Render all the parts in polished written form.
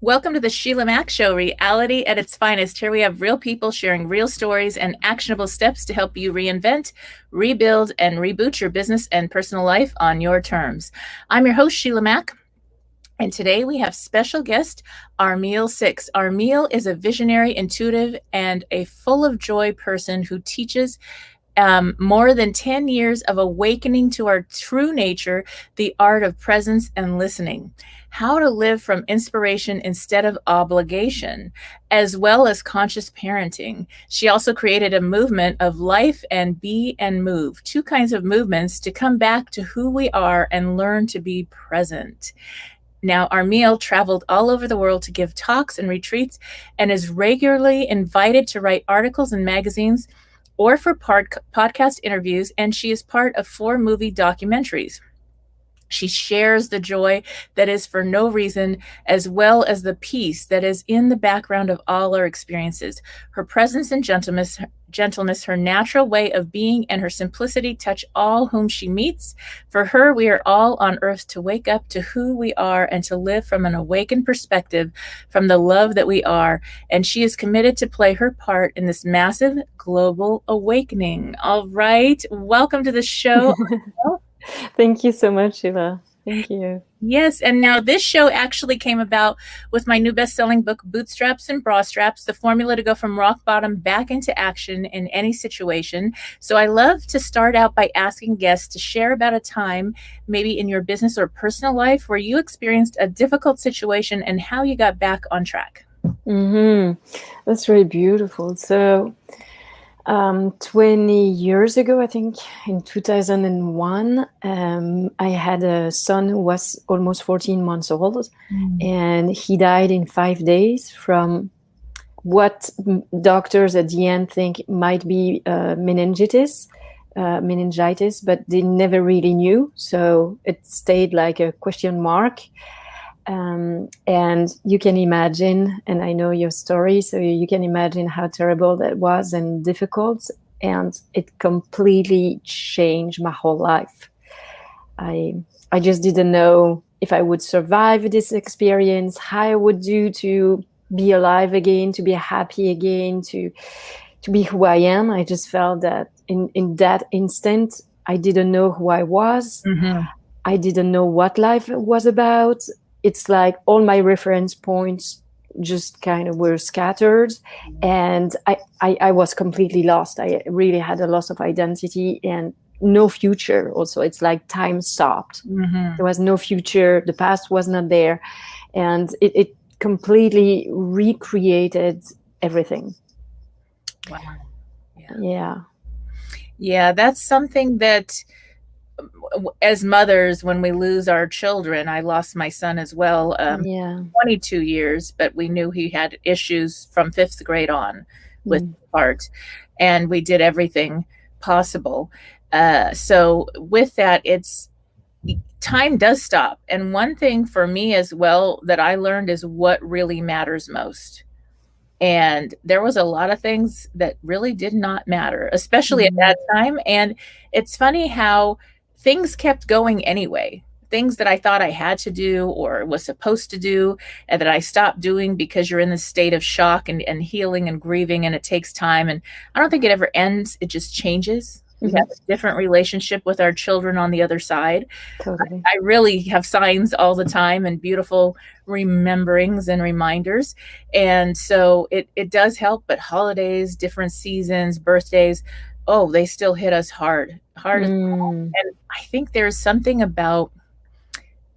Welcome to the Sheila Mack Show, reality at its finest. Here we have real people sharing real stories and actionable steps to help you reinvent, rebuild, and reboot your business and personal life on your terms. I'm your host, Sheila Mack. And today we have special guest Armelle Six. Armelle is a visionary, intuitive, and a full of joy person who teaches more than 10 years of awakening to our true nature, the art of presence and listening, how to live from inspiration instead of obligation, as well as conscious parenting. She also created a movement of life and Be&Move, two kinds of movements to come back to who we are and learn to be present. Now, Armelle traveled all over the world to give talks and retreats and is regularly invited to write articles in magazines or for podcast interviews, and she is part of 4 movie documentaries. She shares the joy that is for no reason, as well as the peace that is in the background of all our experiences. Her presence and gentleness, her natural way of being, and her simplicity touch all whom she meets. For her, we are all on earth to wake up to who we are and to live from an awakened perspective, from the love that we are. And she is committed to play her part in this massive global awakening. All right. Welcome to the show. Thank you so much, Sheila. Thank you. Yes, and now this show actually came about with my new best-selling book, Bootstraps and Bra Straps, the formula to go from rock bottom back into action in any situation. So I love to start out by asking guests to share about a time, maybe in your business or personal life, where you experienced a difficult situation and how you got back on track. That's really beautiful. So 20 years ago, I think in 2001, I had a son who was almost 14 months old, and he died in 5 days from what doctors at the end think might be meningitis, but they never really knew. So it stayed like a question mark. And you can imagine, and I know your story, so you can imagine how terrible that was and difficult. And it completely changed my whole life. I just didn't know if I would survive this experience, how I would do to be alive again, to be happy again, to be who I am. I just felt that in that instant, I didn't know who I was. I didn't know what life was about. It's like all my reference points just kind of were scattered, and I was completely lost. I really had a loss of identity and no future. Also, it's like time stopped. There was no future. The past was not there, and it completely recreated everything. Wow. Yeah, that's something that, as mothers, when we lose our children, I lost my son as well, 22 years, but we knew he had issues from 5th grade on with heart, and we did everything possible. So with that, time does stop. And one thing for me as well that I learned is what really matters most. And there was a lot of things that really did not matter, especially at that time. And it's funny how things kept going anyway. Things that I thought I had to do or was supposed to do, and that I stopped doing because you're in this state of shock and healing and grieving, and it takes time. And I don't think it ever ends. It just changes. We have a different relationship with our children on the other side. Totally. I really have signs all the time and beautiful rememberings and reminders. And so it does help, but holidays, different seasons, birthdays, they still hit us hard. And I think there's something about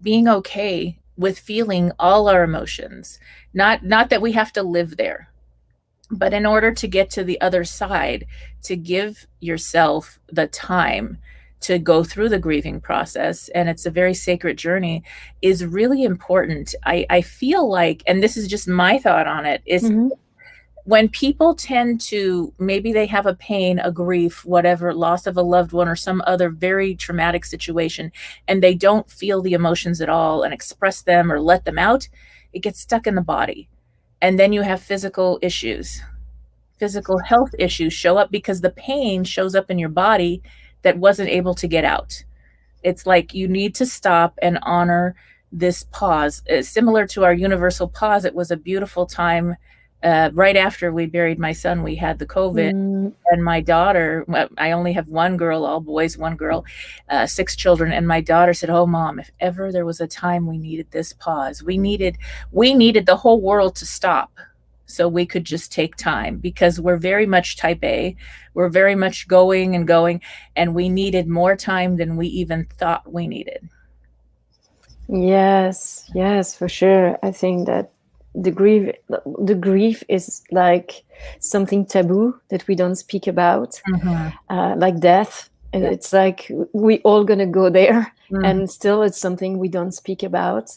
being okay with feeling all our emotions. Not that we have to live there, but in order to get to the other side, to give yourself the time to go through the grieving process, and it's a very sacred journey, is really important. I feel like, and this is just my thought on it, is when people tend to, maybe they have a pain, a grief, whatever, loss of a loved one or some other very traumatic situation, and they don't feel the emotions at all and express them or let them out, it gets stuck in the body. And then you have physical issues. Physical health issues show up because the pain shows up in your body that wasn't able to get out. It's like you need to stop and honor this pause. Similar to our universal pause, it was a beautiful time. Right after we buried my son, we had the COVID. And my daughter, I only have one girl, all boys, one girl, 6 children. And my daughter said, "Oh, Mom, if ever there was a time we needed this pause, we needed the whole world to stop so we could just take time, because we're very much type A. We're very much going and going, and we needed more time than we even thought we needed." Yes, yes, for sure. I think that the grief is like something taboo that we don't speak about, like death. And it's like we all gonna go there, and still it's something we don't speak about.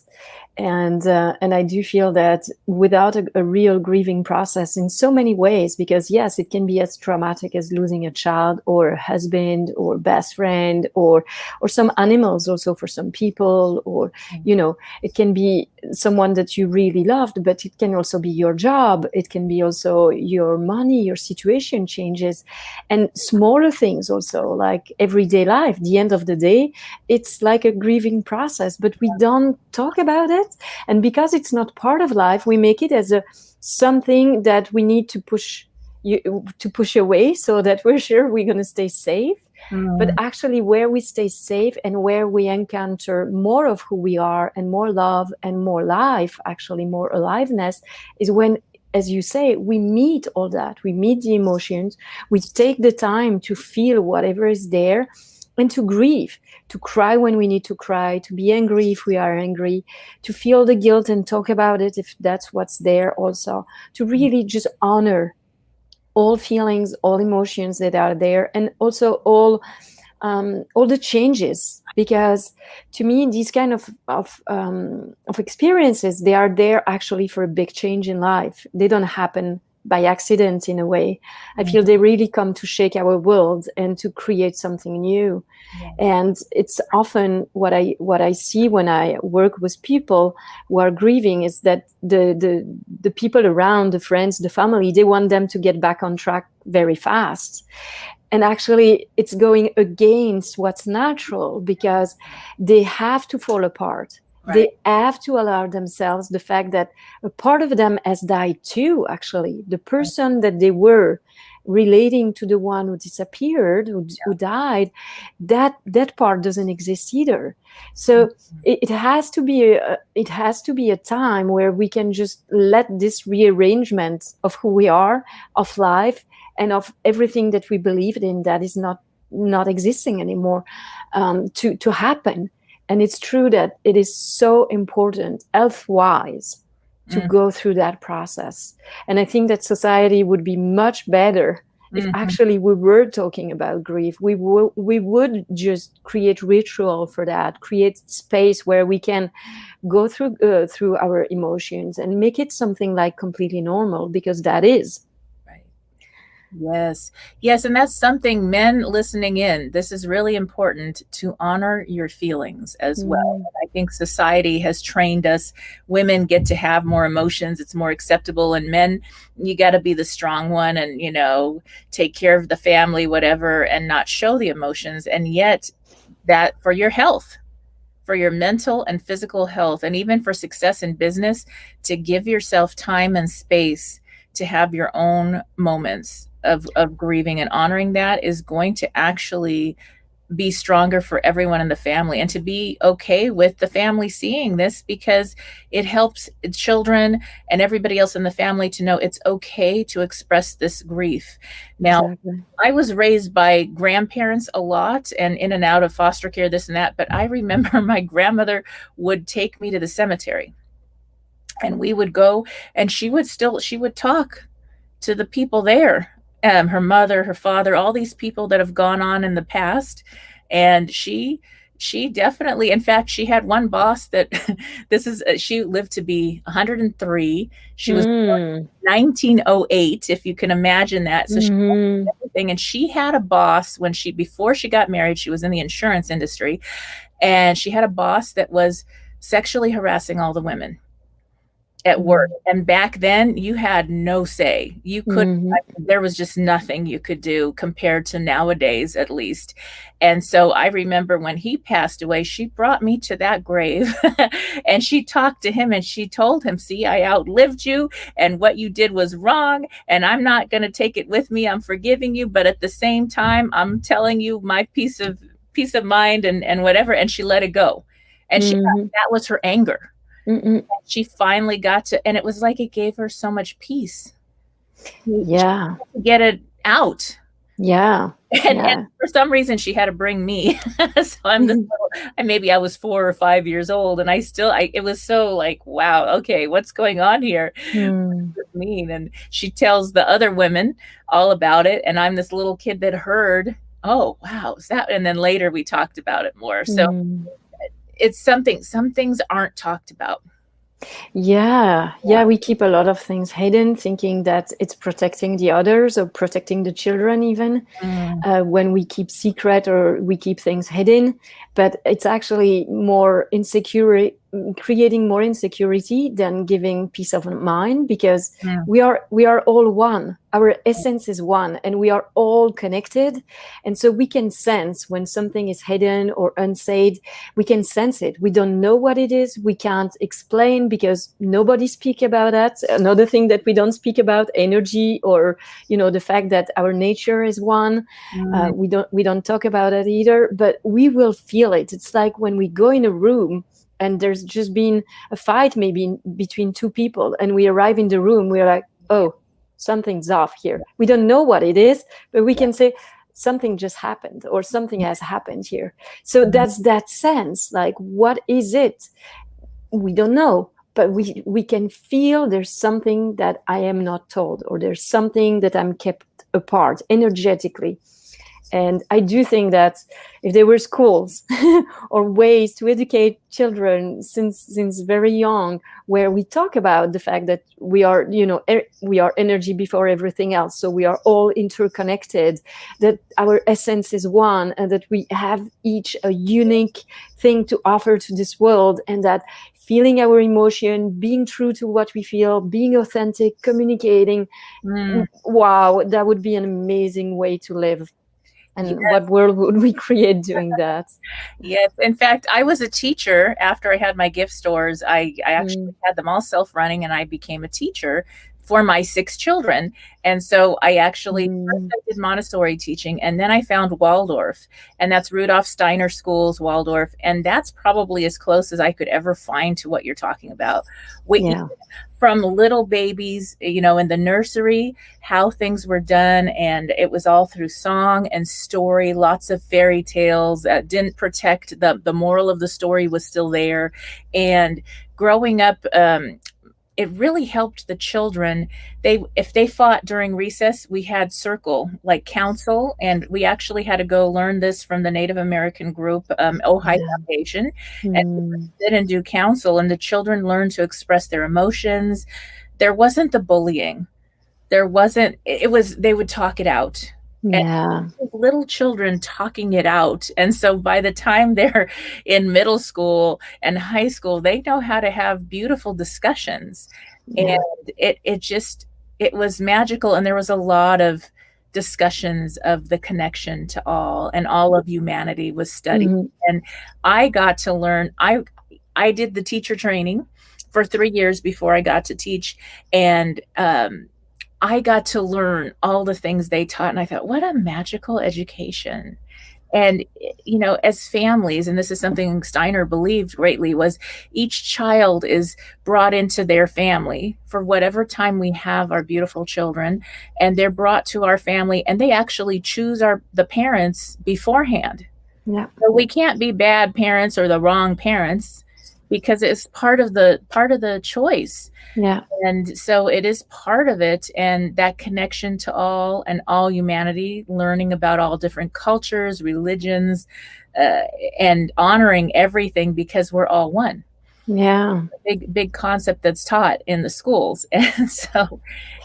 And I do feel that without a real grieving process in so many ways, because yes, it can be as traumatic as losing a child or a husband or best friend or some animals also for some people, or it can be someone that you really loved, but it can also be your job. It can be also your money, your situation changes, and smaller things also like everyday life. The end of the day, it's like a grieving process, but we don't talk about it. And because it's not part of life, we make it as something that we need to push away so that we're sure we're going to stay safe. But actually where we stay safe and where we encounter more of who we are and more love and more life, actually more aliveness, is when, as you say, we meet all that. We meet the emotions. We take the time to feel whatever is there and to grieve, to cry when we need to cry, to be angry if we are angry, to feel the guilt and talk about it if that's what's there also, to really just honor all feelings, all emotions that are there, and also all the changes. Because to me, these kind of experiences, they are there actually for a big change in life. They don't happen by accident in a way. I feel they really come to shake our world and to create something new. And it's often what I see when I work with people who are grieving is that the people around, the friends, the family, they want them to get back on track very fast. And actually, it's going against what's natural, because they have to fall apart. Right. They have to allow themselves the fact that a part of them has died too, actually. The person that they were relating to the one who disappeared, who died, that part doesn't exist either. So it has to be a time where we can just let this rearrangement of who we are, of life, and of everything that we believed in that is not existing anymore, to happen. And it's true that it is so important, health-wise, to go through that process. And I think that society would be much better if actually we were talking about grief. We would just create ritual for that, create space where we can go through our emotions and make it something like completely normal, because that is. Yes. And that's something, men listening in, this is really important, to honor your feelings as well. I think society has trained us. Women get to have more emotions. It's more acceptable. And men, you got to be the strong one and, take care of the family, whatever, and not show the emotions. And yet that for your health, for your mental and physical health, and even for success in business, to give yourself time and space to have your own moments of grieving and honoring that is going to actually be stronger for everyone in the family, and to be okay with the family seeing this, because it helps children and everybody else in the family to know it's okay to express this grief. Now, exactly. I was raised by grandparents a lot and in and out of foster care, this and that, but I remember my grandmother would take me to the cemetery, and we would go, and she would talk to the people there. Her mother, her father, all these people that have gone on in the past. And she definitely, in fact, she had one boss that she lived to be 103. She was born in 1908, if you can imagine that. So she had everything. And she had a boss before she got married, she was in the insurance industry, and she had a boss that was sexually harassing all the women. at work. And back then you had no say. You could Mm-hmm. there was just nothing you could do compared to nowadays, at least. And so I remember when he passed away, she brought me to that grave and she talked to him and she told him, see, I outlived you and what you did was wrong. And I'm not going to take it with me. I'm forgiving you. But at the same time, I'm telling you my peace of mind and whatever. And she let it go. And that was her anger. Mm-mm. She finally got to, and it was like it gave her so much peace. Yeah. To get it out. Yeah. And for some reason she had to bring me. So I'm this little, maybe I was 4 or 5 years old and it was so like, wow, okay, what's going on here? What's mean? And she tells the other women all about it. And I'm this little kid that heard, oh, wow, is that? And then later we talked about it more. So it's some things aren't talked about. Yeah, we keep a lot of things hidden, thinking that it's protecting the others or protecting the children even, when we keep secret or we keep things hidden. But it's actually more insecurity, creating more insecurity than giving peace of mind, because we are all one. Our essence is one, and we are all connected. And so we can sense when something is hidden or unsaid. We can sense it. We don't know what it is. We can't explain because nobody speaks about that. Another thing that we don't speak about, energy, or the fact that our nature is one. We don't talk about it either. But we will feel it. It's like when we go in a room and there's just been a fight maybe between two people, and we arrive in the room, we're like, oh, something's off here. We don't know what it is, but we can say something just happened or something has happened here. So that's that sense, like, what is it? We don't know, but we can feel there's something that I am not told, or there's something that I'm kept apart energetically. And I do think that if there were schools or ways to educate children since very young, where we talk about the fact that we are, we are energy before everything else. So we are all interconnected, that our essence is one, and that we have each a unique thing to offer to this world, and that feeling our emotion, being true to what we feel, being authentic, communicating. Wow, that would be an amazing way to live. And what world would we create doing that? Yes. In fact, I was a teacher after I had my gift stores. I actually had them all self-running, and I became a teacher for my 6 children. And so I actually first I did Montessori teaching, and then I found Waldorf, and that's Rudolf Steiner Schools, Waldorf. And that's probably as close as I could ever find to what you're talking about. From little babies, in the nursery, how things were done. And it was all through song and story, lots of fairy tales that didn't protect the moral of the story was still there. And growing up, it really helped the children. If they fought during recess, we had circle, like council, and we actually had to go learn this from the Native American group, Ojai Foundation, and sit and do council, and the children learned to express their emotions. There wasn't the bullying. They would talk it out. And little children talking it out. And so by the time they're in middle school and high school, they know how to have beautiful discussions. And it was magical. And there was a lot of discussions of the connection to all, and all of humanity was studied. And I got to learn, I did the teacher training for 3 years before I got to teach. And I got to learn all the things they taught, and I thought, what a magical education. And, as families, and this is something Steiner believed greatly, was each child is brought into their family for whatever time we have our beautiful children, and they're brought to our family, and they actually choose the parents beforehand. So we can't be bad parents or the wrong parents, because it's part of the choice. And so it is part of it, and that connection to all and all humanity, learning about all different cultures, religions, and honoring everything, because we're all one. Big concept that's taught in the schools. And so,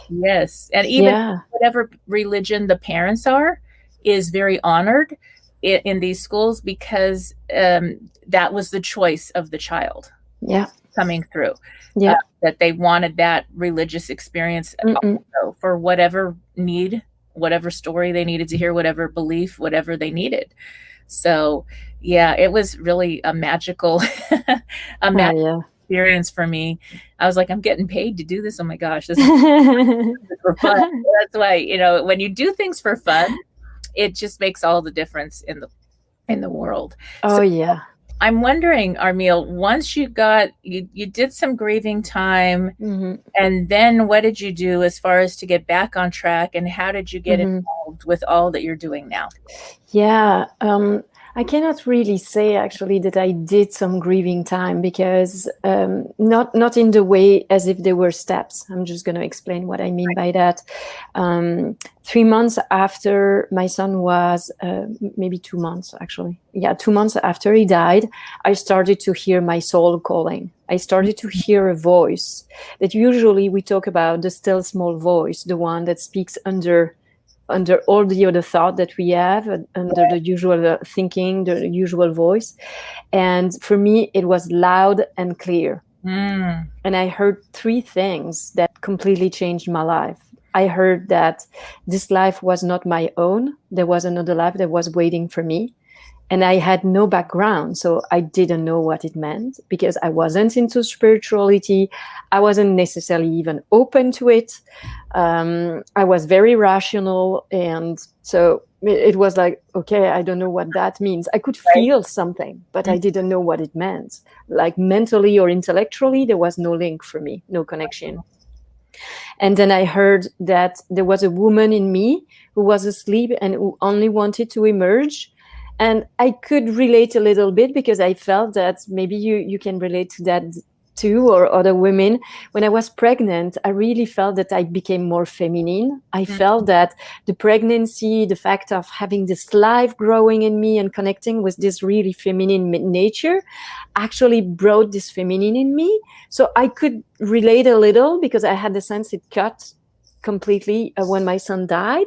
yes. And even whatever religion the parents are is very honored in these schools, because that was the choice of the child. coming through. Yeah. That they wanted that religious experience also for whatever need, whatever story they needed to hear, whatever belief, whatever they needed. So, yeah, it was really a magical, a magical experience for me. I was like, I'm getting paid to do this. Oh my gosh, this is for fun. That's why, you know, when you do things for fun, it just makes all the difference in the world. Oh, so, yeah. I'm wondering, Armelle, once you did some grieving time, and then what did you do as far as to get back on track, and how did you get involved with all that you're doing now? Yeah, I cannot really say actually that I did some grieving time, because not in the way as if there were steps. I'm just going to explain what I mean by that. 3 months after my son was, maybe 2 months actually. Yeah, 2 months after he died, I started to hear my soul calling. I started to hear a voice that usually we talk about, the still small voice, the one that speaks under all the other thought that we have, under the usual thinking, the usual voice. And for me, it was loud and clear. And I heard 3 things that completely changed my life. I heard that this life was not my own. There was another life that was waiting for me. And I had no background, so I didn't know what it meant, because I wasn't into spirituality. I wasn't necessarily even open to it. I was very rational. And so it was like, okay, I don't know what that means. I could feel something, but I didn't know what it meant. Like mentally or intellectually, there was no link for me, no connection. And then I heard that there was a woman in me who was asleep and who only wanted to emerge. And I could relate a little bit, because I felt that maybe you can relate to that too, or other women. When I was pregnant, I really felt that I became more feminine. I felt that the pregnancy, the fact of having this life growing in me and connecting with this really feminine nature, actually brought this feminine in me. So I could relate a little, because I had the sense it cut completely when my son died.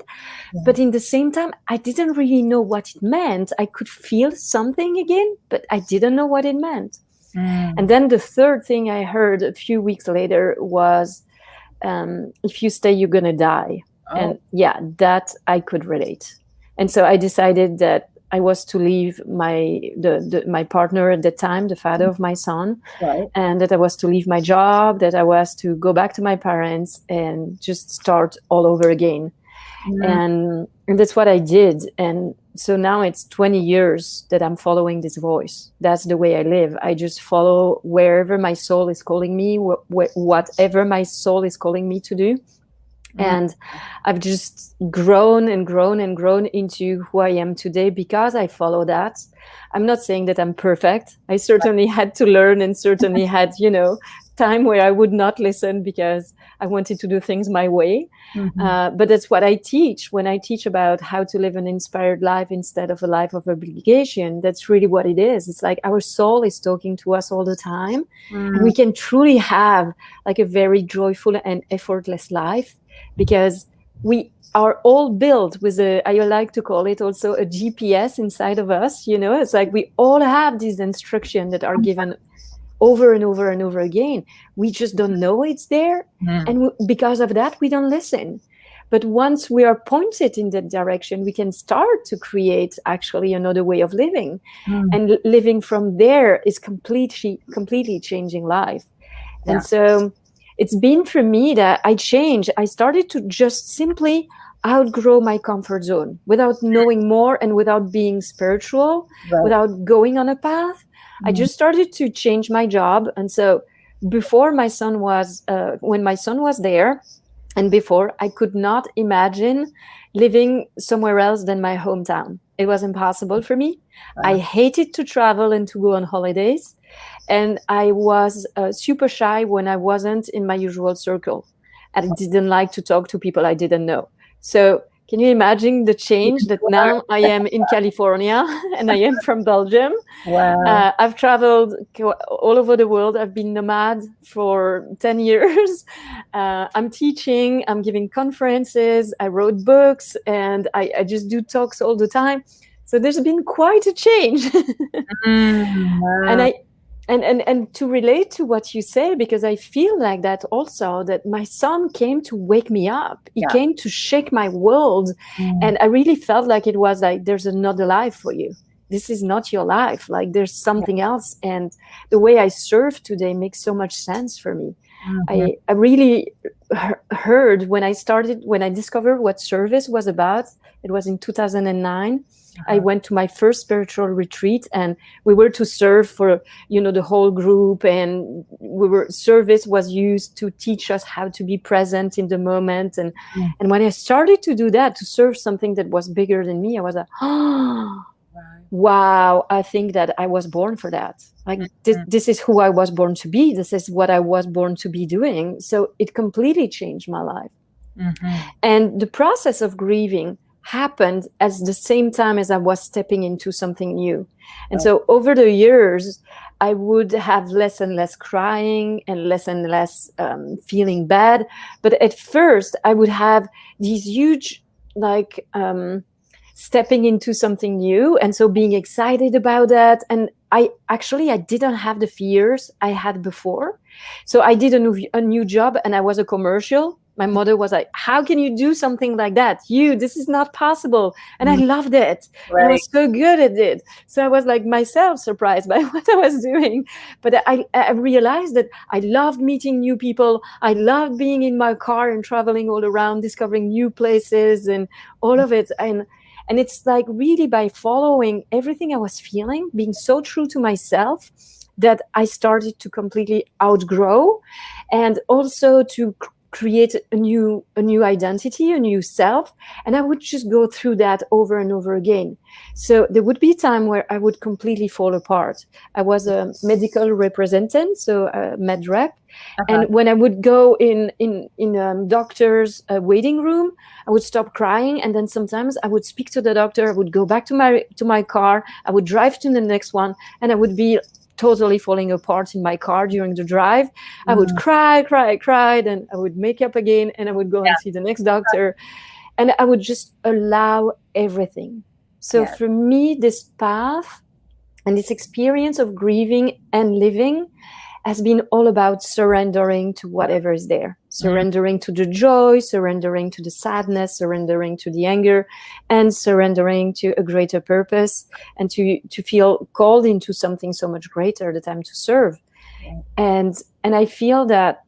But in the same time, I didn't really know what it meant. I could feel something again, but I didn't know what it meant. And then the third thing I heard a few weeks later was, if you stay, you're gonna die. And yeah, that I could relate. And so I decided that I was to leave my partner at the time, the father of my son, and that I was to leave my job, that I was to go back to my parents and just start all over again. And that's what I did. And so now it's 20 years that I'm following this voice. That's the way I live. I just follow wherever my soul is calling me, whatever my soul is calling me to do. And I've just grown and grown and grown into who I am today because I follow that. I'm not saying that I'm perfect. I certainly had to learn, and certainly had, time where I would not listen because I wanted to do things my way. But that's what I teach when I teach about how to live an inspired life instead of a life of obligation. That's really what it is. It's like our soul is talking to us all the time. And we can truly have like a very joyful and effortless life, because we are all built with I like to call it also a GPS inside of us. It's like we all have these instructions that are given over and over and over again. We just don't know it's there. And because of that, we don't listen. But once we are pointed in that direction, we can start to create actually another way of living. And living from there is completely changing life. Yeah. And so it's been for me that I changed. I started to just simply outgrow my comfort zone without knowing more and without being spiritual, without going on a path. I just started to change my job. And so before my son was, when my son was there, and before, I could not imagine living somewhere else than my hometown. It was impossible for me. I hated to travel and to go on holidays. And I was super shy when I wasn't in my usual circle. I didn't like to talk to people I didn't know. So can you imagine the change that now I am in California and I am from Belgium? Wow. I've traveled all over the world. I've been nomad for 10 years. I'm teaching, I'm giving conferences, I wrote books, and I just do talks all the time. So there's been quite a change. Wow. And to relate to what you say, because I feel like that also, that my son came to wake me up. He came to shake my world. And I really felt like it was like, there's another life for you. This is not your life. Like, there's something else. And the way I serve today makes so much sense for me. I really heard when I discovered what service was about. It was in 2009. I went to my first spiritual retreat, and we were to serve for, the whole group, and service was used to teach us how to be present in the moment. And when I started to do that, to serve something that was bigger than me, I was like, oh, wow, I think that I was born for that. Like, this is who I was born to be. This is what I was born to be doing. So it completely changed my life. And the process of grieving happened at the same time as I was stepping into something new. And so over the years, I would have less and less crying and less feeling bad. But at first, I would have these huge, stepping into something new. And so being excited about that. And I didn't have the fears I had before. So I did a new job, and I was a commercial. My mother was like, how can you do something like that? This is not possible. And I loved it. Right. I was so good at it. So I was like myself surprised by what I was doing. But I realized that I loved meeting new people. I loved being in my car and traveling all around, discovering new places and all of it. And it's like really by following everything I was feeling, being so true to myself, that I started to completely outgrow, and also to create a new identity, a new self. And I would just go through that over and over again. So there would be a time where I would completely fall apart. I was a medical representative, so a med rep. And when I would go in doctor's waiting room, I would stop crying. And then sometimes I would speak to the doctor. I would go back to my car. I would drive to the next one, and I would be totally falling apart in my car during the drive. I would cry, then I would make up again, and I would go and see the next doctor. And I would just allow everything. So for me, this path and this experience of grieving and living has been all about surrendering to whatever is there, surrendering to the joy, surrendering to the sadness, surrendering to the anger, and surrendering to a greater purpose, and to feel called into something so much greater, the time to serve. And I feel that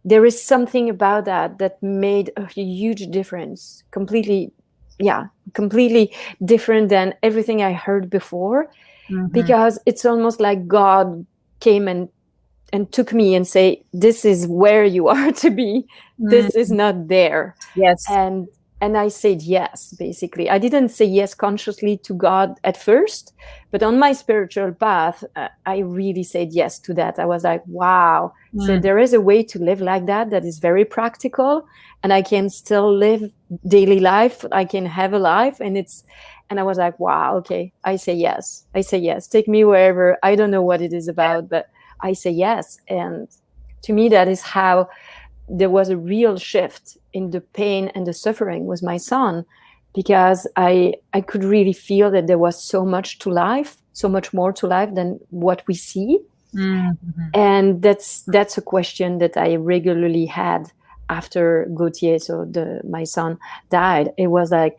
there is something about that made a huge difference, completely different than everything I heard before, because it's almost like God came and took me and say, this is where you are to be. This is not there. Yes. And I said yes, basically. I didn't say yes consciously to God at first, but on my spiritual path, I really said yes to that. I was like, wow. So there is a way to live like that is very practical, and I can still live daily life. I can have a life, and I was like, wow, okay, I say yes. Take me wherever. I don't know what it is about, but I say yes. And to me, that is how there was a real shift in the pain and the suffering with my son, because I could really feel that there was so much to life, so much more to life than what we see. And that's a question that I regularly had after Gauthier, so my son, died. It was like,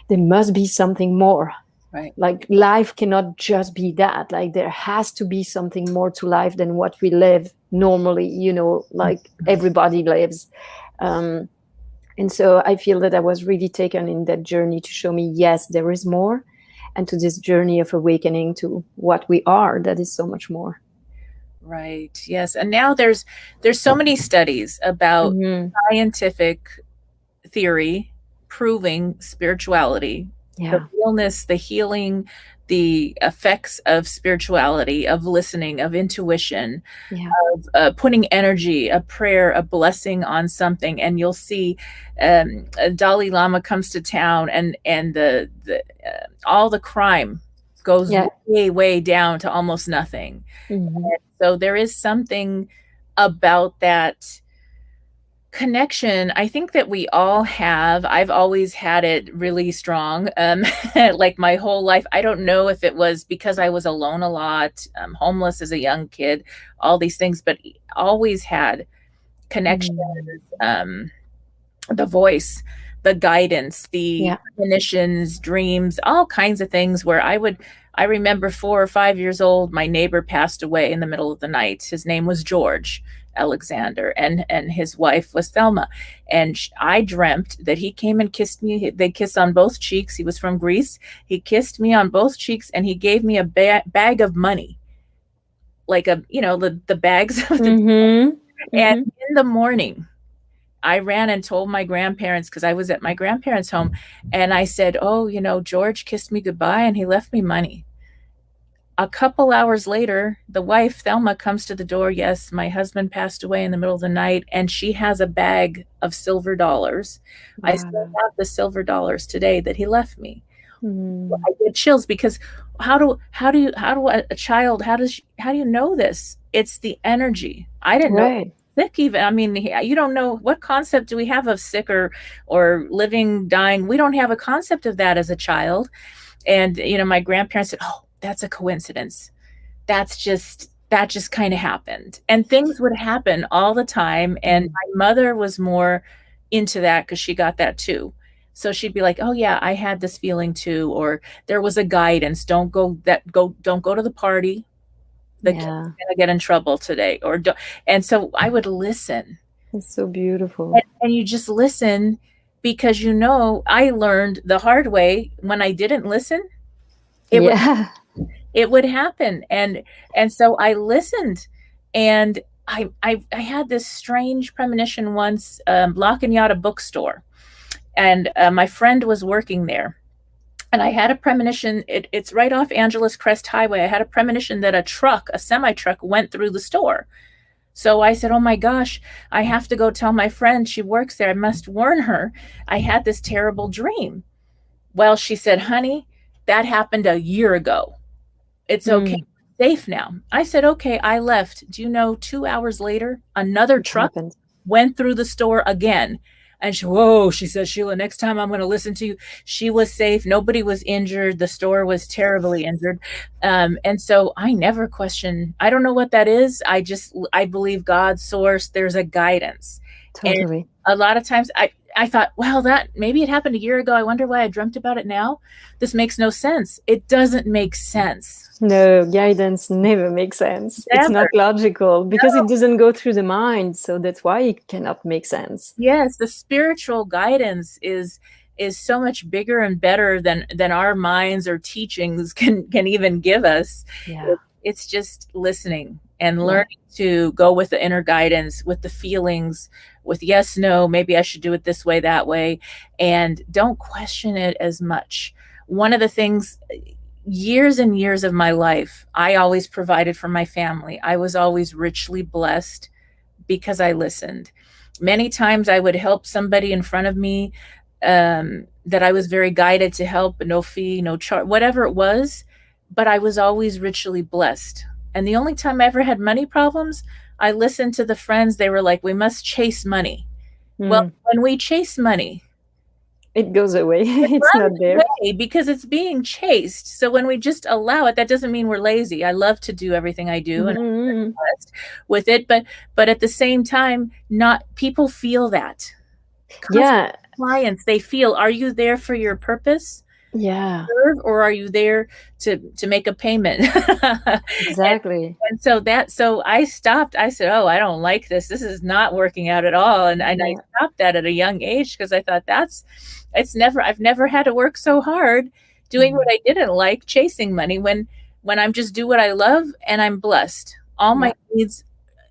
there must be something more. Right. Like, life cannot just be that. Like, there has to be something more to life than what we live normally, like everybody lives. And so I feel that I was really taken in that journey to show me, yes, there is more, and to this journey of awakening to what we are, that is so much more. Right. Yes. And now there's so many studies about scientific theory proving spirituality. The realness, the healing, the effects of spirituality, of listening, of intuition, of putting energy, a prayer, a blessing on something. And you'll see Dalai Lama comes to town, and the all the crime goes way down to almost nothing. So there is something about that Connection, I think that we all have. I've always had it really strong, like my whole life. I don't know if it was because I was alone a lot, homeless as a young kid, all these things, but always had connection, um, the voice, the guidance, the Yeah. definitions, dreams, all kinds of things where I remember 4 or 5 years old, my neighbor passed away in the middle of the night. His name was George Alexander, and his wife was Thelma. And I dreamt that he came and kissed me. They kiss on both cheeks. He was from Greece. He kissed me on both cheeks and he gave me a bag of money, like the bags of the. Mm-hmm. And Mm-hmm. in the morning, I ran and told my grandparents because I was at my grandparents' home. And I said, oh, George kissed me goodbye and he left me money. A couple hours later, the wife, Thelma, comes to the door. Yes, my husband passed away in the middle of the night, and she has a bag of silver dollars. Wow. I still have the silver dollars today that he left me. Mm. I get chills because how do a child, how do you know this? It's the energy. I didn't know sick even. I mean, you don't know what concept do we have of sick or living, dying. We don't have a concept of that as a child. And my grandparents said, oh, that's a coincidence. That just kind of happened. And things would happen all the time. And my mother was more into that because she got that too. So she'd be like, oh yeah, I had this feeling too. Or there was a guidance. Don't go to the party. The kid's gonna get in trouble today. And so I would listen. It's so beautiful. And you just listen because I learned the hard way when I didn't listen. It would happen. And so I listened, and I had this strange premonition once, La Cañada bookstore, and my friend was working there. And I had a premonition, it's right off Angeles Crest Highway. I had a premonition that a semi-truck went through the store. So I said, oh my gosh, I have to go tell my friend, she works there. I must warn her. I had this terrible dream. Well, she said, honey, that happened a year ago. It's okay. Safe now. I said, okay, I left. Do you know 2 hours later, another truck went through the store again. And she said, Sheila, next time I'm going to listen to you. She was safe. Nobody was injured. The store was terribly injured. And so I never question. I don't know what that is. I believe God's source. There's a guidance. Totally. And a lot of times I thought, well, that maybe it happened a year ago. I wonder why I dreamt about it now. This makes no sense. It doesn't make sense. No, guidance never makes sense. Never. It's not logical because it doesn't go through the mind. So that's why it cannot make sense. Yes, the spiritual guidance is so much bigger and better than our minds or teachings can even give us. Yeah. It's just listening and learning to go with the inner guidance, with the feelings, with yes, no, maybe I should do it this way, that way, and don't question it as much. One of the things, years and years of my life, I always provided for my family. I was always richly blessed because I listened. Many times I would help somebody in front of me that I was very guided to help, no fee, no charge, whatever it was, but I was always richly blessed. And the only time I ever had money problems, I listened to the friends. They were like, we must chase money. Well, when we chase money, it goes away. It's not there because it's being chased. So when we just allow it, that doesn't mean we're lazy. I love to do everything I do and I'm blessed with it. But at the same time, not people feel that. Clients, they feel, are you there for your purpose? Yeah. Or are you there to make a payment? Exactly. And so I stopped. I said, oh, I don't like this. This is not working out at all. And I stopped that at a young age because I thought I've never had to work so hard doing what I didn't like, chasing money when I'm just do what I love and I'm blessed. All my needs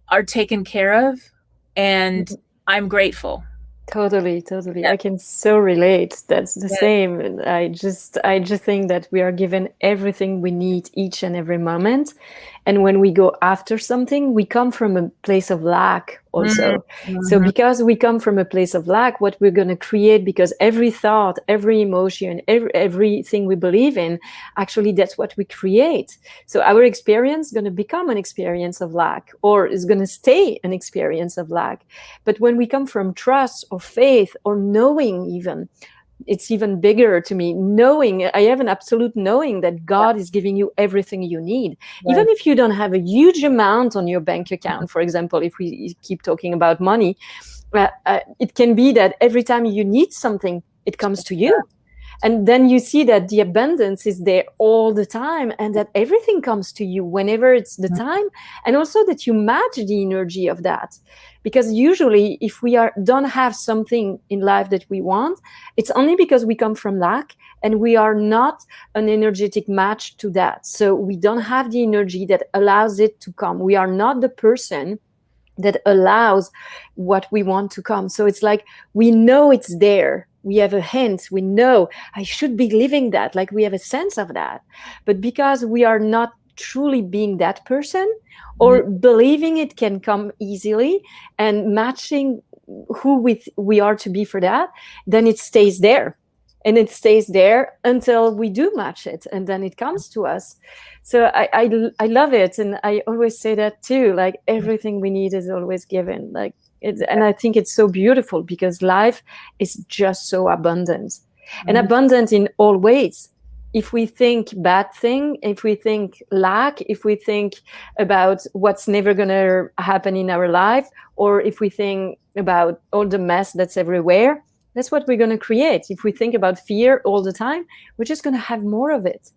are taken care of and I'm grateful. Totally, totally. Yeah. I can so relate. That's the Yes. same. And I just think that we are given everything we need each and every moment. And when we go after something, we come from a place of lack also. So Mm-hmm. because we come from a place of lack, what we're going to create, because every thought, every emotion, everything we believe in, actually that's what we create. So our experience is going to become an experience of lack, or is going to stay an experience of lack. But when we come from trust or faith or knowing, even, it's even bigger to me. Knowing, I have an absolute knowing that God is giving you everything you need. Even Right. if you don't have a huge amount on your bank account, for example, if we keep talking about money, it can be that every time you need something, it comes to you. And then you see that the abundance is there all the time, and that everything comes to you whenever it's the time. And also that you match the energy of that. Because usually if we don't have something in life that we want, it's only because we come from lack, and we are not an energetic match to that. So we don't have the energy that allows it to come. We are not the person that allows what we want to come. So it's like, we know it's there. We have a hint. We know I should be living that. Like, we have a sense of that. But because we are not truly being that person, or believing it can come easily, and matching who we are to be for that, then it stays there. And it stays there until we do match it, and then it comes to us. So I love it, and I always say that too. Like, everything we need is always given. Like, and I think it's so beautiful, because life is just so abundant, and abundant in all ways. If we think bad thing, if we think lack, if we think about what's never going to happen in our life, or if we think about all the mess that's everywhere, that's what we're going to create. If we think about fear all the time, we're just going to have more of it.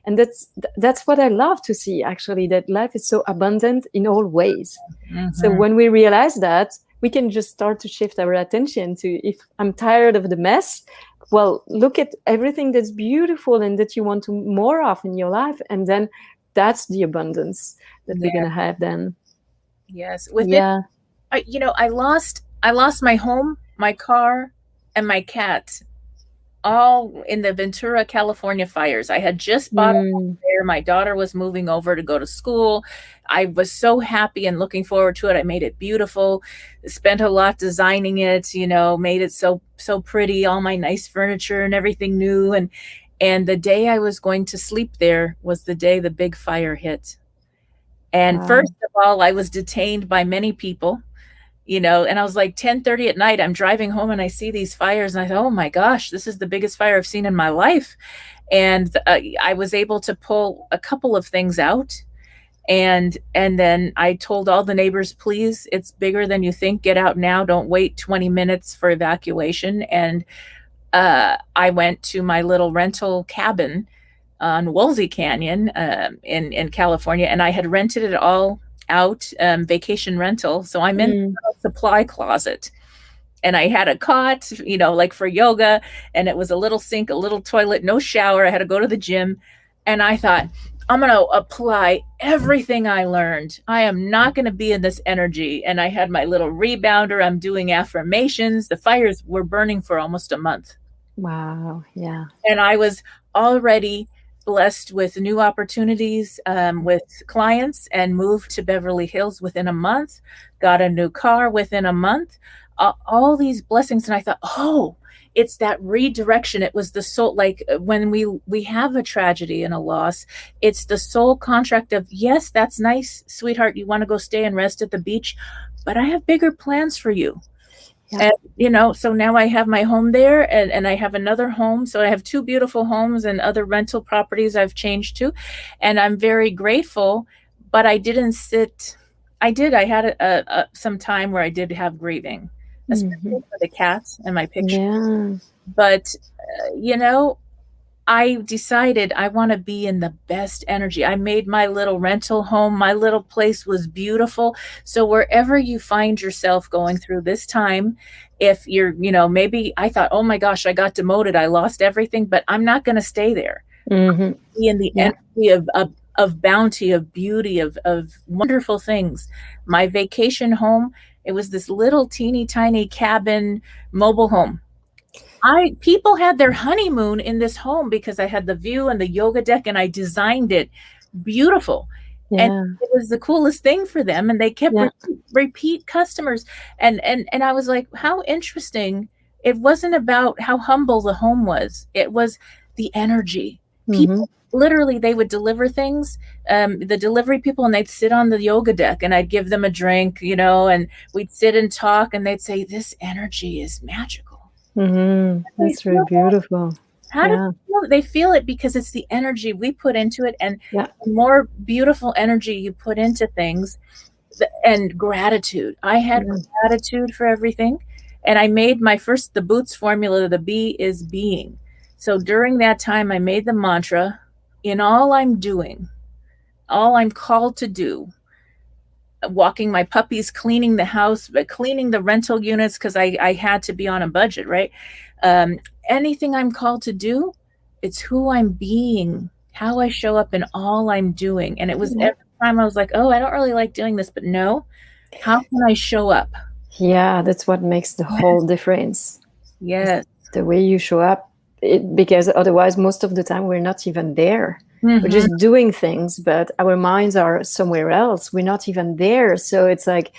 And that's what I love to see, actually, that life is so abundant in all ways. So when we realize that, we can just start to shift our attention to, if I'm tired of the mess, well, look at everything that's beautiful and that you want to more of in your life. And then that's the abundance that we're going to have then. Yes. With it, I lost my home, my car, and my cat, all in the Ventura, California fires. I had just bought a home there. My daughter was moving over to go to school. I was so happy and looking forward to it. I made it beautiful, spent a lot designing it, made it so pretty, all my nice furniture and everything new. And the day I was going to sleep there was the day the big fire hit. And first of all, I was detained by many people, and I was like 10:30 at night, I'm driving home and I see these fires, and I thought, oh my gosh, this is the biggest fire I've seen in my life. And I was able to pull a couple of things out. And then I told all the neighbors, please, it's bigger than you think. Get out now. Don't wait 20 minutes for evacuation. And I went to my little rental cabin on Woolsey Canyon in California, and I had rented it all out, vacation rental. So I'm in a supply closet, and I had a cot, like for yoga, and it was a little sink, a little toilet, no shower. I had to go to the gym, and I thought, I'm going to apply everything I learned. I am not going to be in this energy. And I had my little rebounder. I'm doing affirmations. The fires were burning for almost a month. Wow. Yeah. And I was already blessed with new opportunities with clients, and moved to Beverly Hills within a month, got a new car within a month, all these blessings. And I thought, oh, it's that redirection. It was the soul. Like, when we have a tragedy and a loss, it's the soul contract of, yes, that's nice, sweetheart. You want to go stay and rest at the beach, but I have bigger plans for you. Yeah. And, so now I have my home there, and I have another home. So I have two beautiful homes and other rental properties I've changed to, and I'm very grateful. But I didn't sit. I had some time where I did have grieving, especially for the cats and my picture. Yeah. But, I decided I want to be in the best energy. I made my little rental home. My little place was beautiful. So wherever you find yourself going through this time, if you're, maybe I thought, oh my gosh, I got demoted, I lost everything, but I'm not going to stay there. Be in the energy of bounty, of beauty, of wonderful things. My vacation home It was this little teeny tiny cabin mobile home. People had their honeymoon in this home because I had the view and the yoga deck, and I designed it beautiful. And Yeah. it was the coolest thing for them, and they kept Yeah. repeat customers. And I was like, how interesting. It wasn't about how humble the home was. It was the energy. People literally, they would deliver things, the delivery people, and they'd sit on the yoga deck, and I'd give them a drink, and we'd sit and talk, and they'd say, this energy is magical. That's really beautiful. How do they feel it? Because it's the energy we put into it, and Yeah. the more beautiful energy you put into things, and gratitude. I had gratitude for everything, and I made the Boots formula. The B is being. So during that time, I made the mantra: in all I'm doing, all I'm called to do, walking my puppies, cleaning the house, cleaning the rental units, because I had to be on a budget, right? Anything I'm called to do, it's who I'm being, how I show up in all I'm doing. And it was every time I was like, oh, I don't really like doing this, but no, how can I show up? Yeah, that's what makes the whole difference. Yes. The way you show up, because otherwise, most of the time, we're not even there. We're just doing things, but our minds are somewhere else. We're not even there. So it's like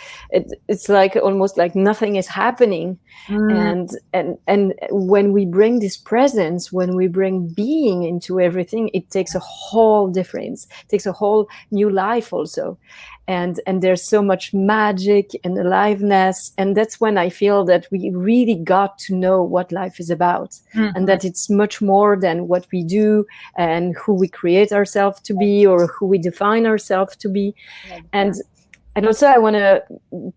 almost like nothing is happening. And when we bring this presence, when we bring being into everything, it takes a whole difference. It takes a whole new life also. And there's so much magic and aliveness. And that's when I feel that we really got to know what life is about, and that it's much more than what we do and who we create ourselves to be or who we define ourselves to be. And also I want to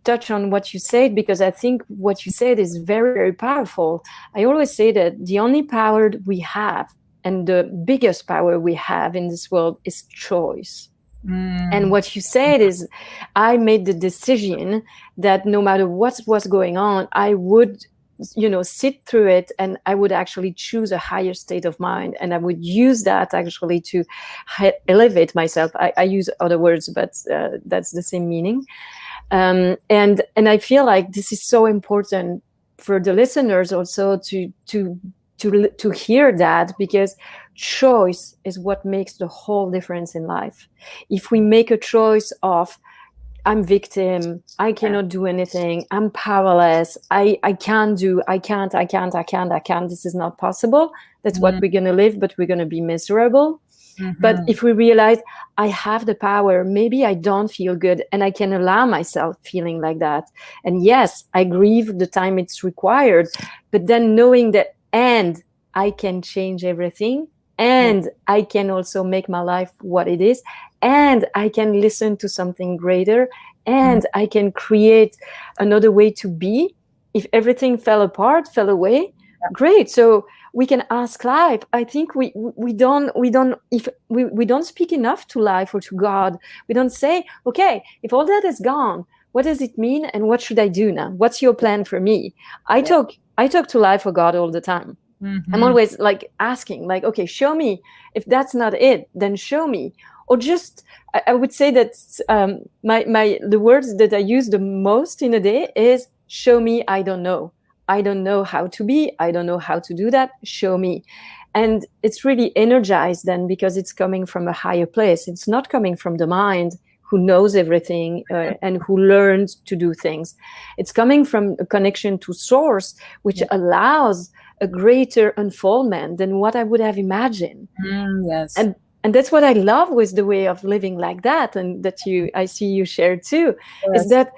touch on what you said, because I think what you said is very, very powerful. I always say that the only power we have, and the biggest power we have in this world, is choice. And what you said is, I made the decision that no matter what was going on, I would, sit through it, and I would actually choose a higher state of mind, and I would use that actually to elevate myself. I use other words, but that's the same meaning. And I feel like this is so important for the listeners also to hear that, because choice is what makes the whole difference in life. If we make a choice of, I'm victim, I cannot do anything, I'm powerless, I can't, this is not possible, that's what we're going to live, but we're going to be miserable. But if we realize, I have the power, maybe I don't feel good, and I can allow myself feeling like that. And yes, I grieve the time it's required, but then knowing that, and I can change everything, and I can also make my life what it is, and I can listen to something greater, and I can create another way to be. If everything fell away, great. So we can ask life. I think we don't speak enough to life or to God. We don't say, okay, if all that is gone, what does it mean, and what should I do now? What's your plan for me? I talk to life or God all the time. I'm always like asking, like, okay, show me. If that's not it, then show me. Or just, I would say that the words that I use the most in a day is, show me, I don't know. I don't know how to be. I don't know how to do that. Show me. And it's really energized then, because it's coming from a higher place. It's not coming from the mind, who knows everything and who learned to do things. It's coming from a connection to source, which allows a greater unfoldment than what I would have imagined. Yes. And that's what I love with the way of living like that, and that I see you share too, is that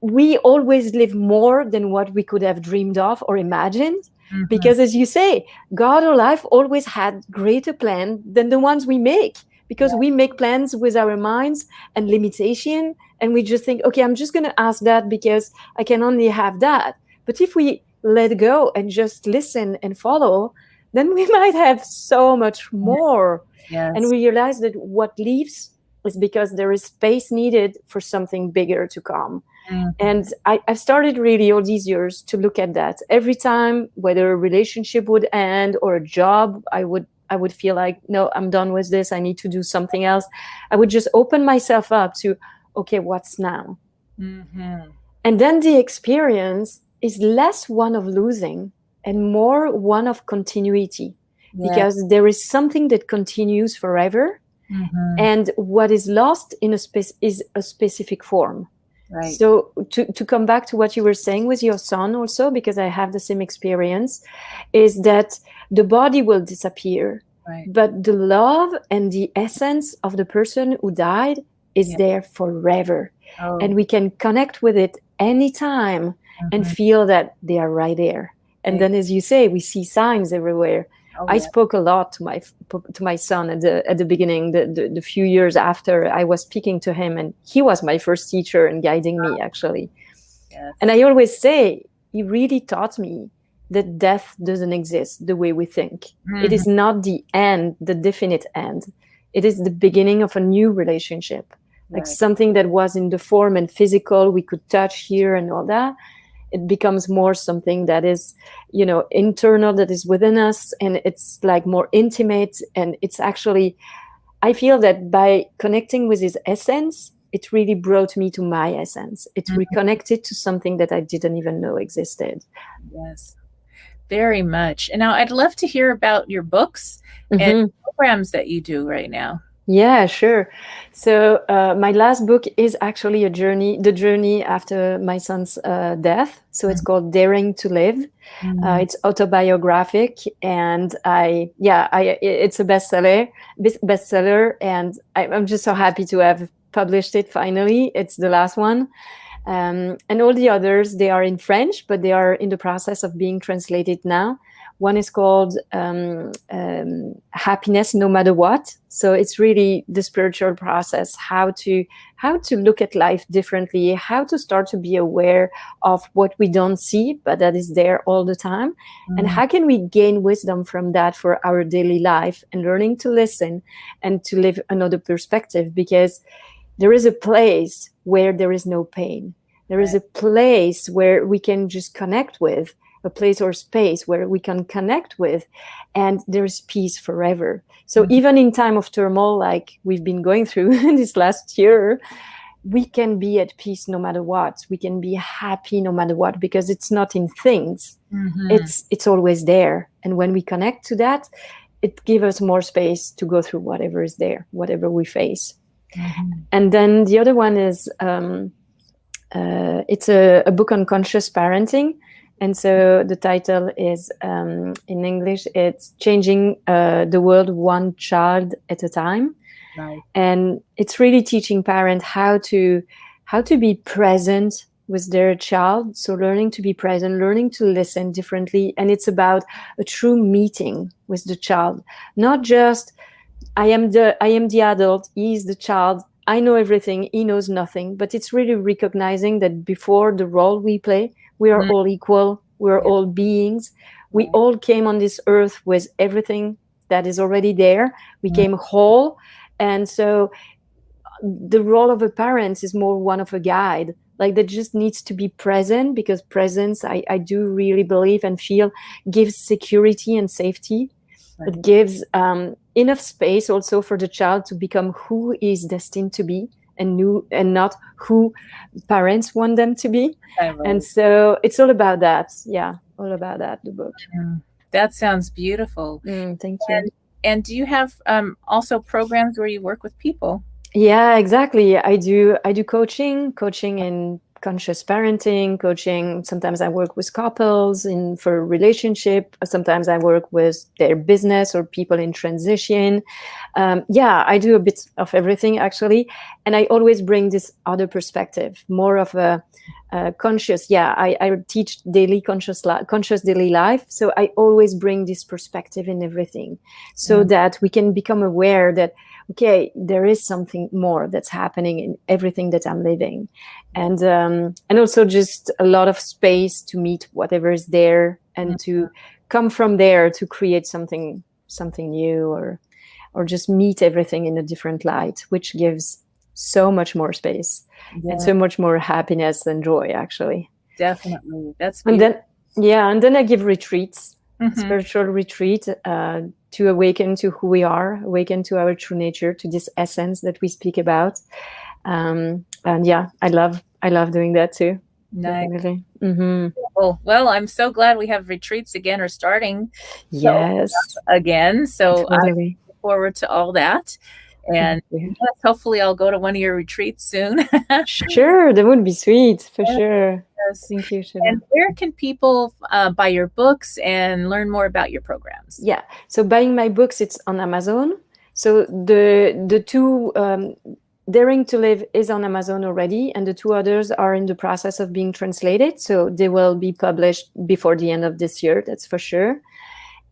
we always live more than what we could have dreamed of or imagined. Because as you say, God or life always had greater plans than the ones we make, because we make plans with our minds and limitation, and we just think, okay, I'm just going to ask that because I can only have that. But if we let go and just listen and follow, then we might have so much more. And we realize that what leaves is because there is space needed for something bigger to come. And I've started really all these years to look at that. Every time, whether a relationship would end or a job, I would feel like, no, I'm done with this, I need to do something else. I would just open myself up to, okay, what's now? And then the experience is less one of losing and more one of continuity, because there is something that continues forever, and what is lost in is a specific form. Right. So to come back to what you were saying with your son also, because I have the same experience, is that the body will disappear, right, but the love and the essence of the person who died is there forever. Oh. And we can connect with it anytime and feel that they are right there. And right. Then, as you say, we see signs everywhere. Oh, I spoke a lot to my son at the beginning, the few years after I was speaking to him, and he was my first teacher and guiding me, actually. Yes. And I always say, he really taught me that death doesn't exist the way we think. It is not the end, the definite end. It is the beginning of a new relationship, like right. Something that was in the form and physical, we could touch here and all that. It becomes more something that is, internal, that is within us, and it's like more intimate. And it's actually, I feel that by connecting with his essence, it really brought me to my essence. It reconnected to something that I didn't even know existed. Yes, very much. And now I'd love to hear about your books and programs that you do right now. Yeah, sure. So my last book is actually the journey after my son's death. So it's called Daring to Live. It's autobiographic, and it's a bestseller, and I'm just so happy to have published it finally. It's the last one. And all the others, they are in French, but they are in the process of being translated now. One is called Happiness No Matter What. So it's really the spiritual process, how to look at life differently, how to start to be aware of what we don't see, but that is there all the time. And how can we gain wisdom from that for our daily life, and learning to listen and to live another perspective, because there is a place where there is no pain. There is a place where we can just connect with, a place or space where we can connect with, and there's peace forever. So even in time of turmoil, like we've been going through this last year, we can be at peace no matter what. We can be happy no matter what, because it's not in things. It's always there. And when we connect to that, it gives us more space to go through whatever is there, whatever we face. And then the other one is, it's a book on conscious parenting. And so the title is, in English, it's Changing the World One Child at a Time. Right. And it's really teaching parents how to be present with their child. So learning to be present, learning to listen differently. And it's about a true meeting with the child, not just I am the adult, he's the child, I know everything, he knows nothing. But it's really recognizing that before the role we play, we are all equal. We're all beings. We all came on this earth with everything that is already there. We came whole. And so the role of a parent is more one of a guide, like that just needs to be present, because presence, I do really believe and feel, gives security and safety. Right. It gives enough space also for the child to become who he is destined to be, and not who parents want them to be. Right. And so it's all about that. Yeah, all about that, the book. That sounds beautiful. Thank you. And do you have also programs where you work with people? Yeah, exactly. I do coaching in conscious parenting, coaching. Sometimes I work with couples for relationship. Sometimes I work with their business or people in transition. I do a bit of everything, actually. And I always bring this other perspective, more of a conscious. I teach conscious daily life. So I always bring this perspective in everything, so that we can become aware that, okay, there is something more that's happening in everything that I'm living. And also just a lot of space to meet whatever is there, and to come from there to create something new, or just meet everything in a different light, which gives so much more space and so much more happiness and joy, actually. Definitely. That's beautiful. And then I give retreats, spiritual retreat, to awaken to who we are, awaken to our true nature, to this essence that we speak about. I love doing that too. Nice. Definitely. Mm-hmm. Oh, well, I'm so glad we have retreats again or starting to open Yes, up again. So I totally. look forward to all that. And Thank you. yes, hopefully I'll go to one of your retreats soon. Sure, that would be sweet for sure. Yes. Thank you, Sheila. And where can people buy your books and learn more about your programs? Yeah. So buying my books, it's on Amazon. So the two Daring to Live is on Amazon already, and the two others are in the process of being translated. So they will be published before the end of this year, that's for sure.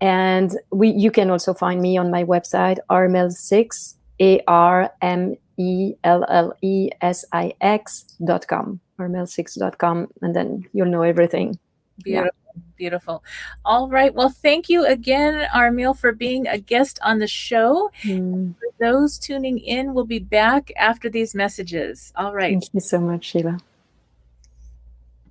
And you can also find me on my website, Armelle6, ARMELLESIX.com, Armelle6.com, and then you'll know everything. Beautiful. Beautiful. All right. Well, thank you again, Armelle, for being a guest on the show. For those tuning in, we'll be back after these messages. All right. Thank you so much, Sheila.